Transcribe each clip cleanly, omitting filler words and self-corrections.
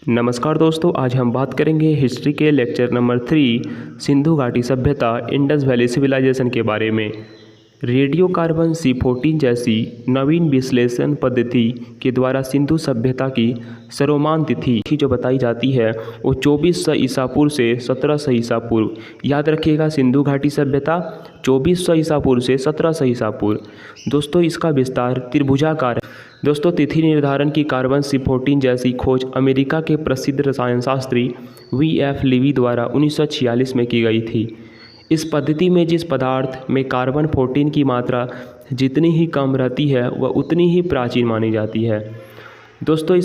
नमस्कार दोस्तों, आज हम बात करेंगे हिस्ट्री के लेक्चर नंबर 3 सिंधु घाटी सभ्यता इंडस वैली सिविलाइजेशन के बारे में। रेडियो कार्बन C14 जैसी नवीन विश्लेषण पद्धति के द्वारा सिंधु सभ्यता की सर्वमान्य तिथि जो बताई जाती है वो 2400 ईसा पूर्व से 1700 ईसा पूर्व। याद रखिएगा, सिंधु घाटी सभ्यता 2400 ईसा पूर्व से 1700 ईसा पूर्व। दोस्तों, इसका विस्तार त्रिभुजाकार है। दोस्तों, तिथि निर्धारण की कार्बन C14 जैसी खोज अमेरिका के प्रसिद्ध रसायन शास्त्री V.F. लीवी द्वारा 1946 में की गई थी। इस पद्धति में जिस पदार्थ में कार्बन 14 की मात्रा जितनी ही कम रहती है वह उतनी ही प्राचीन मानी जाती है। दोस्तों,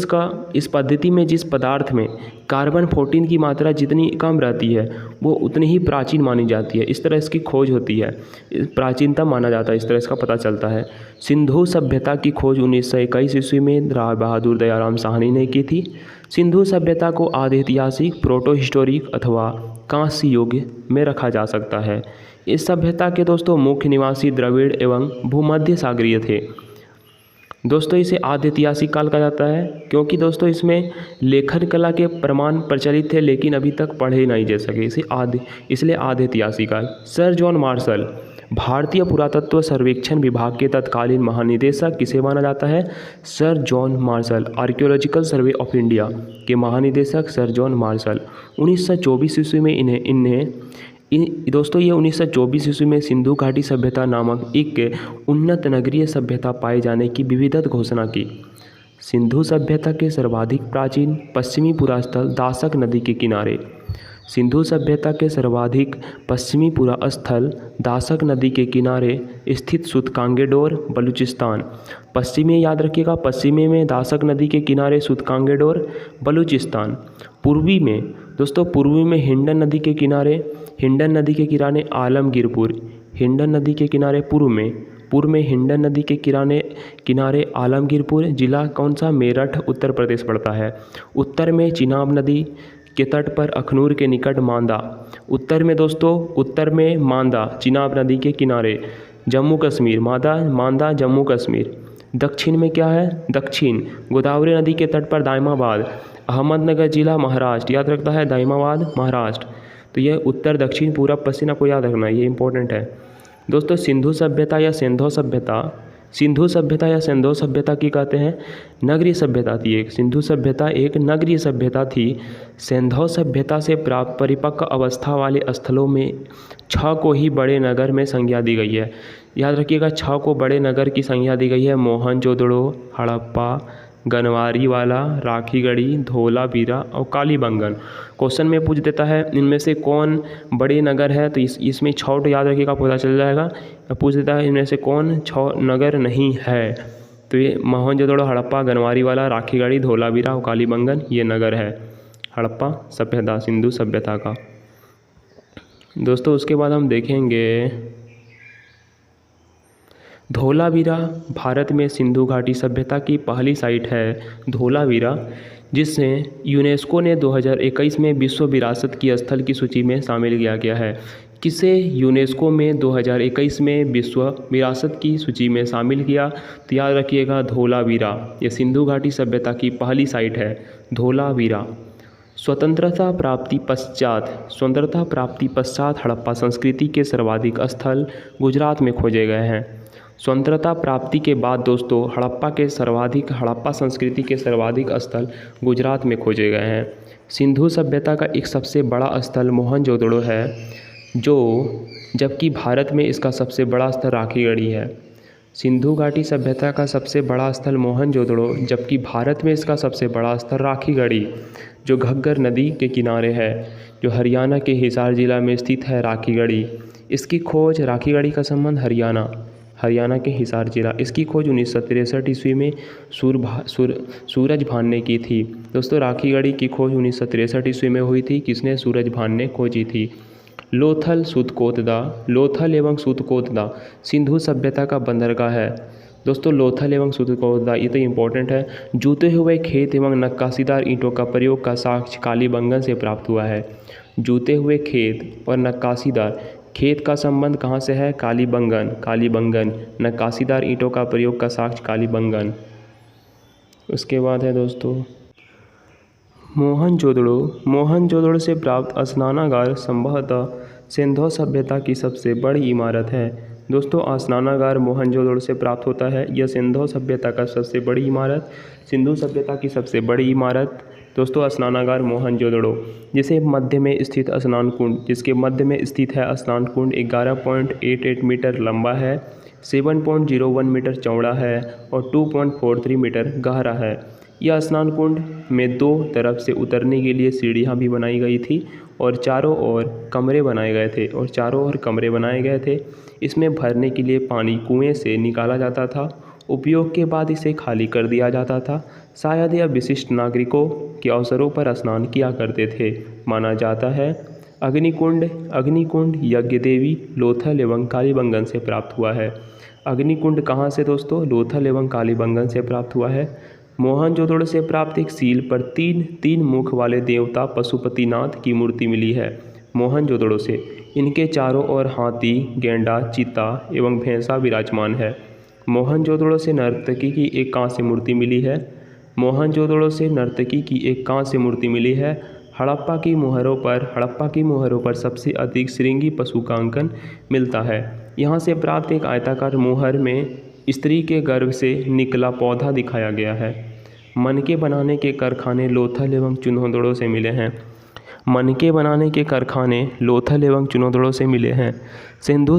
इस पद्धति में जिस पदार्थ में कार्बन 14 की मात्रा जितनी कम रहती है वो उतनी ही प्राचीन मानी जाती है। इस तरह इसकी खोज होती है, प्राचीनतम माना जाता है, इस तरह इसका पता चलता है। सिंधु सभ्यता की खोज 1921 ईस्वी में राय बहादुर दयाराम साहनी ने की थी। सिंधु सभ्यता को आदि ऐतिहासिक, प्रोटो हिस्टोरिक अथवा कांस्य युग में रखा जा सकता है। इस सभ्यता के दोस्तों मुख्य निवासी द्रविड़ एवं भूमध्य सागरीय थे। दोस्तों, इसे आदि ऐतिहासिक काल कहा जाता है क्योंकि दोस्तों इसमें लेखन कला के प्रमाण प्रचलित थे लेकिन अभी तक पढ़े नहीं जा सके, इसलिए आदि ऐतिहासिक काल। सर जॉन मार्शल भारतीय पुरातत्व सर्वेक्षण विभाग के तत्कालीन महानिदेशक किसे माना जाता है? Sir John Marshall. Archaeological survey of India के महानिदेशक सर जॉन मार्शल। 1924 ईस्वी में दोस्तों ये 1924 ईस्वी में सिंधु घाटी सभ्यता नामक एक उन्नत नगरीय सभ्यता पाए जाने की विविधत घोषणा की। सिंधु सभ्यता के सर्वाधिक प्राचीन पश्चिमी पुरास्थल दासक नदी के किनारे। सिंधु सभ्यता के सर्वाधिक पश्चिमी पुरास्थल दासक नदी के किनारे स्थित सूतकांगेडोर, बलूचिस्तान। पश्चिमी याद रखिएगा, पश्चिमी में दासक नदी के किनारे सूतकांगेडोर, बलूचिस्तान। पूर्वी में दोस्तों, पूर्वी में हिंडन नदी के किनारे आलमगीरपुर। हिंडन नदी के किनारे पूर्व में हिंडन नदी के किनारे आलमगीरपुर। जिला कौन सा? मेरठ, उत्तर प्रदेश पड़ता है। उत्तर में चिनाब नदी के तट पर अखनूर के निकट मांदा। उत्तर में मांदा चिनाब नदी के किनारे जम्मू कश्मीर। मांदा जम्मू कश्मीर। दक्षिण में क्या है? दक्षिण गोदावरी नदी के तट पर दाइमाबाद, अहमदनगर जिला, महाराष्ट्र। याद रखता है दाइमाबाद, महाराष्ट्र। तो ये उत्तर, दक्षिण, पूरब, पश्चिम आपको याद रखना है, ये इंपॉर्टेंट है। दोस्तों, सिंधु सभ्यता या सिंधु सभ्यता की कहते हैं नगरीय सभ्यता थी। एक सिंधु सभ्यता एक नगरीय सभ्यता थी। सिंधु सभ्यता से प्राप्त परिपक्व अवस्था वाले स्थलों में 6 को ही बड़े नगर में संज्ञा दी गई है। याद रखिएगा, 6 को बड़े नगर की संज्ञा दी गई है। मोहनजोदड़ो, हड़प्पा, गनवारीवाला, राखीगढ़ी, धोलावीरा और कालीबंगन। क्वेश्चन में पूछ देता है इनमें से कौन बड़े नगर है, तो इसमें 6 याद रखिएगा, पता चल जाएगा। पूछ देता है इनमें से कौन 6 नगर नहीं है, तो ये मोहनजोदड़ो, हड़प्पा, गनवारीवाला, राखीगढ़ी, धोलावीरा और कालीबंगन ये नगर है हड़प्पा सभ्यता, सिंधु सभ्यता का। दोस्तों, उसके बाद हम देखेंगे धोलावीरा भारत में सिंधु घाटी सभ्यता की पहली साइट है धोलावीरा, जिसे यूनेस्को ने 2021 में विश्व विरासत की स्थल की सूची में शामिल किया गया है। किसे यूनेस्को में 2021 में विश्व विरासत की सूची में शामिल किया? तो याद रखिएगा धोलावीरा, ये सिंधु घाटी सभ्यता की पहली साइट है धोलावीरा। स्वतंत्रता प्राप्ति पश्चात हड़प्पा संस्कृति के सर्वाधिक स्थल गुजरात में खोजे गए हैं। स्वतंत्रता प्राप्ति के बाद दोस्तों हड़प्पा संस्कृति के सर्वाधिक स्थल गुजरात में खोजे गए हैं। सिंधु सभ्यता का एक सबसे बड़ा स्थल मोहनजोदड़ो है, जबकि भारत में इसका सबसे बड़ा स्थल राखीगढ़ी है। सिंधु घाटी सभ्यता का सबसे बड़ा स्थल मोहनजोदड़ो, जबकि भारत में इसका सबसे बड़ा स्थल राखीगढ़ी जो घग्गर नदी के किनारे है, जो हरियाणा के हिसार जिला में स्थित है राखीगढ़ी। इसकी खोज राखीगढ़ी का संबंध हरियाणा के हिसार जिला। इसकी खोज 1963 ईस्वी में सूरज भान ने की थी। दोस्तों, राखीगढ़ी की खोज 1963 ईस्वी में हुई थी। किसने? सूरज भान ने खोजी थी। लोथल एवं सूतकोतदा सिंधु सभ्यता का बंदरगाह है। दोस्तों, लोथल एवं सूतकोतदा ये तो इम्पोर्टेंट है। जूते हुए खेत एवं नक्काशीदार ईंटों का प्रयोग का साक्ष्य कालीबंगन से प्राप्त हुआ है। जूते हुए खेत और नक्काशीदार खेत का संबंध कहाँ से है? कालीबंगन। नक्काशीदार ईंटों का प्रयोग का साक्ष्य कालीबंगन। उसके बाद है दोस्तों मोहनजोदड़ो से प्राप्त स्नानागार संभवतः सिंधु सभ्यता की सबसे बड़ी इमारत है। दोस्तों, स्नानागार मोहनजोदड़ो से प्राप्त होता है। यह सिंधु सभ्यता का सबसे बड़ी इमारत, सिंधु सभ्यता की सबसे बड़ी इमारत दोस्तों स्नानागार मोहनजोदड़ो, जिसे मध्य में स्थित स्नान कुंड, जिसके मध्य में स्थित है स्नान कुंड 11.88 मीटर लंबा है, 7.01 मीटर चौड़ा है और 2.43 मीटर गहरा है। यह स्नान कुंड में दो तरफ से उतरने के लिए सीढ़ियाँ भी बनाई गई थी और चारों ओर कमरे बनाए गए थे। इसमें भरने के लिए पानी कुएं से निकाला जाता था। उपयोग के बाद इसे खाली कर दिया जाता था। शायद यह विशिष्ट नागरिकों के अवसरों पर स्नान किया करते थे। माना जाता है अग्निकुंड यज्ञदेवी, लोथल एवं कालीबंगन से प्राप्त हुआ है। अग्निकुंड कहाँ से दोस्तों? लोथल एवं कालीबंगन से प्राप्त हुआ है। मोहनजोदड़ो से प्राप्त एक सील पर तीन मुख वाले देवता पशुपतिनाथ की मूर्ति मिली है। मोहनजोदड़ो से इनके चारों ओर हाथी, गेंडा, चीता एवं भैंसा विराजमान है। मोहनजोदड़ो से नर्तकी की एक कांस्य मूर्ति मिली है। हड़प्पा की मोहरों पर सबसे अधिक श्रृंगी पशु का अंकन मिलता है। यहाँ से प्राप्त एक आयताकार मोहर में स्त्री के गर्भ से निकला पौधा दिखाया गया है। मनके बनाने के कारखाने लोथल एवं चुनहोदड़ो से मिले हैं। सिंधु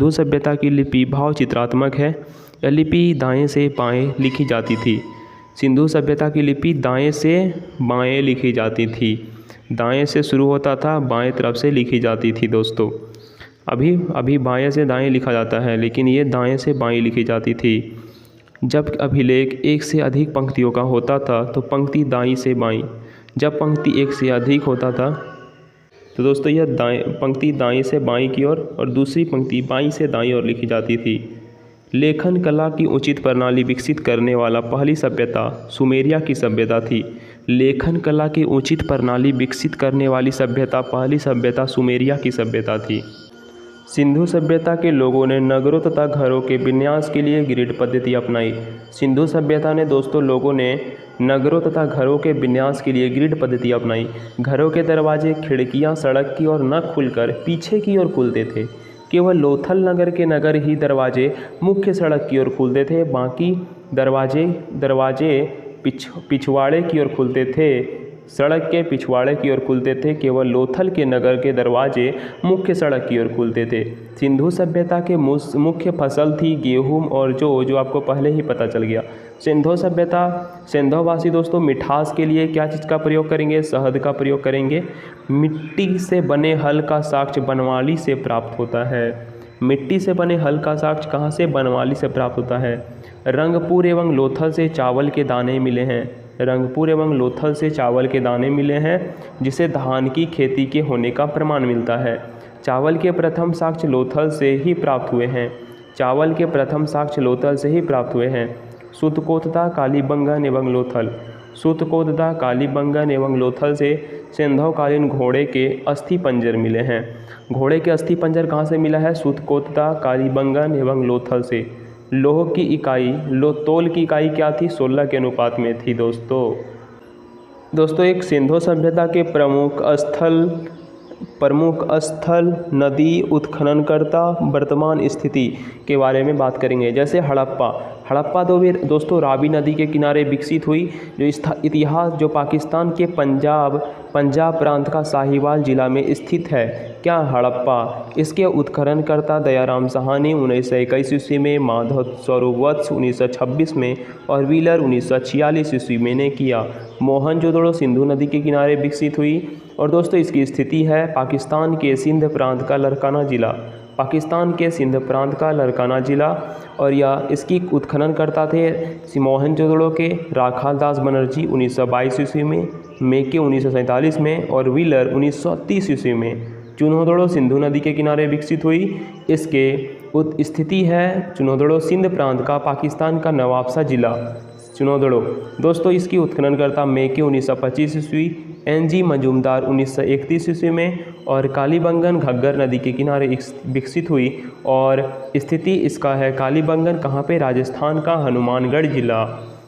सभ्यता की लिपि भाव चित्रात्मक है। यह लिपि दाएं से बाएं लिखी जाती थी। सिंधु सभ्यता की लिपि दाएं से बाएं लिखी जाती थी। दाएं से शुरू होता था, बाएं तरफ से लिखी जाती थी दोस्तों। अभी बाएं से दाएं लिखा जाता है, लेकिन ये दाएं से बाएं लिखी जाती थी। जब अभिलेख एक से अधिक पंक्तियों का होता था तो पंक्ति दाईं से बाईं, जब पंक्ति एक से अधिक होता था तो दोस्तों यह पंक्ति दाईं से बाईं की ओर और दूसरी पंक्ति बाईं से दाईं ओर लिखी जाती थी। लेखन कला की उचित प्रणाली विकसित करने वाला पहली सभ्यता सुमेरिया की सभ्यता थी। लेखन कला की उचित प्रणाली विकसित करने वाली पहली सभ्यता सुमेरिया की सभ्यता थी। सिंधु सभ्यता के लोगों ने नगरों तथा घरों के विन्यास के लिए ग्रिड पद्धति अपनाई। सिंधु सभ्यता ने दोस्तों लोगों ने नगरों तथा घरों के विन्यास के लिए ग्रिड पद्धति अपनाई। घरों के दरवाजे, खिड़कियां सड़क की ओर न खुलकर पीछे की ओर खुलते थे। केवल लोथल नगर के नगर ही दरवाजे मुख्य सड़क की ओर खुलते थे, बाकी दरवाजे पिछवाड़े की ओर खुलते थे। सड़क के पिछवाड़े की ओर खुलते थे। केवल लोथल के नगर के दरवाजे मुख्य सड़क की ओर खुलते थे। सिंधु सभ्यता के मुख्य फसल थी गेहूं और जो आपको पहले ही पता चल गया। सिंधुवासी दोस्तों मिठास के लिए क्या चीज़ का प्रयोग करेंगे? शहद का प्रयोग करेंगे। मिट्टी से बने हल का साक्ष्य बनवाली से प्राप्त होता है। मिट्टी से बने हल का साक्ष्य कहाँ से? बनवाली से प्राप्त होता है। रंगपुर एवं लोथल से चावल के दाने मिले हैं, जिसे धान की खेती के होने का प्रमाण मिलता है। चावल के प्रथम साक्ष्य लोथल से ही प्राप्त हुए हैं। सुतकोतदा, कालीबंगन एवं लोथल से सिंधुकालीन घोड़े के अस्थि पंजर मिले हैं। घोड़े के अस्थि पंजर कहाँ से मिला है? सुतकोतदा, कालीबंगन एवं लोथल से। तोल की इकाई क्या थी? 16 के अनुपात में थी दोस्तों एक सिंधु सभ्यता के प्रमुख स्थल नदी उत्खननकर्ता वर्तमान स्थिति के बारे में बात करेंगे। जैसे हड़प्पा दोस्तों रावी नदी के किनारे विकसित हुई। जो इतिहास जो पाकिस्तान के पंजाब प्रांत का साहिवाल जिला में स्थित है। क्या? हड़प्पा। इसके उत्खननकर्ता दयाराम साहनी 1921 ईस्वी में, माधव स्वरूप वत्स 1926 में और व्हीलर 1946 ईस्वी में ने किया। मोहनजोदड़ो सिंधु नदी के किनारे विकसित हुई और दोस्तों इसकी स्थिति है पाकिस्तान के सिंध प्रांत का लड़काना जिला और यह इसकी उत्खननकर्ता थे मोहनजोदड़ो के राखालदास बनर्जी 1922 ईस्वी में, मेके 1947 में और व्हीलर 1930 ईस्वी में। चुनहोदड़ो सिंधु नदी के किनारे विकसित हुई। इसके स्थिति है चुनहोदड़ो सिंध प्रांत का पाकिस्तान का नवाबशाह जिला चुनहोदड़ो। दोस्तों इसकी उत्खननकर्ता मेके 1925 ईस्वी, NG मजूमदार 1931 ईस्वी में और कालीबंगन घग्गर नदी के किनारे विकसित हुई और स्थिति इसका है कालीबंगन कहाँ पे? राजस्थान का हनुमानगढ़ जिला।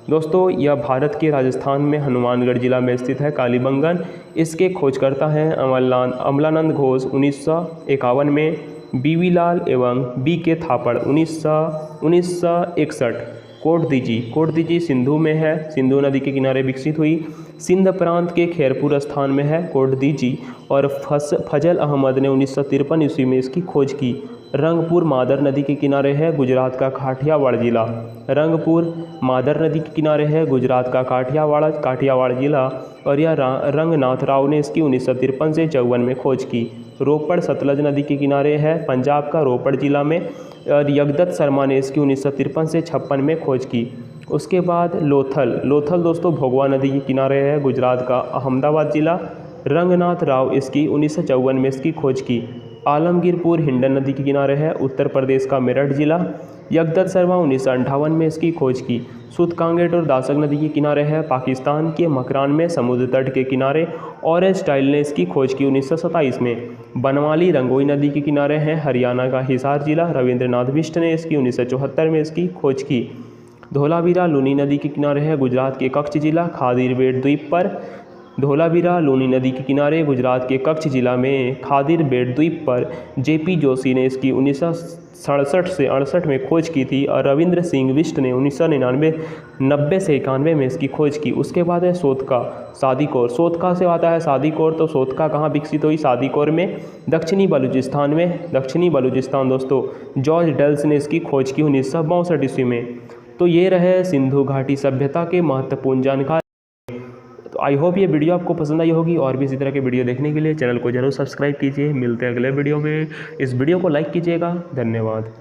दोस्तों यह भारत के राजस्थान में हनुमानगढ़ जिला में स्थित है कालीबंगन। इसके खोजकर्ता हैं अमलानंद घोष 1951 में, बीवी लाल एवं बी के थापड़ 1961। कोटदीजी सिंधु में है, सिंधु नदी के किनारे विकसित हुई। सिंध प्रांत के खैरपुर स्थान में है कोटदीजी। और फजल अहमद ने 1953 ईस्वी में इसकी खोज की। रंगपुर मादर नदी के किनारे है, गुजरात का काठियावाड़ जिला। रंगपुर मादर नदी के किनारे है, गुजरात का काठियावाड़ जिला। और यह रंगनाथ राव ने इसकी 1953 से 54 में खोज की। रोपड़ सतलज नदी के किनारे है, पंजाब का रोपड़ जिला में। और यगदत्त शर्मा ने इसकी 1953 से 56 में खोज की। उसके बाद लोथल दोस्तों भोगवा नदी के किनारे है, गुजरात का अहमदाबाद जिला। रंगनाथ राव इसकी 1954 में इसकी खोज की। आलमगीरपुर हिंडन नदी के किनारे है, उत्तर प्रदेश का मेरठ जिला। यगदत्त शर्मा 1958 में इसकी खोज की। सुतकांगेट और दासक नदी के किनारे है, पाकिस्तान के मकरान में समुद्र तट के किनारे। ऑरेंज टाइल ने इसकी खोज की 1927 में। बनवाली रंगोई नदी के किनारे हैं, हरियाणा का हिसार जिला। रविंद्रनाथ बिष्ट ने इसकी 1974 में इसकी खोज की। धोलावीरा लूनी नदी के किनारे है, गुजरात के कच्छ जिला। खादीर द्वीप पर धोलावीरा लूनी नदी के किनारे, गुजरात के कच्छ जिला में खादीर द्वीप पर जेपी जोशी ने इसकी 1967 से 68 में खोज की थी। और रविंद्र सिंह बिष्ट ने 1999 90 से 91 में इसकी खोज की। उसके बाद है सोतका से आता है सादीकोर। तो सोतका कहाँ विकसित हुई? सादीकोर में, दक्षिणी बलूचिस्तान दोस्तों। जॉर्ज डेल्स ने इसकी खोज की 1962 ईस्वी में। तो ये रहे सिंधु घाटी सभ्यता के महत्वपूर्ण जानकारी। तो आई होप ये वीडियो आपको पसंद आई होगी। और भी इसी तरह के वीडियो देखने के लिए चैनल को जरूर सब्सक्राइब कीजिए। मिलते हैं अगले वीडियो में। इस वीडियो को लाइक कीजिएगा। धन्यवाद।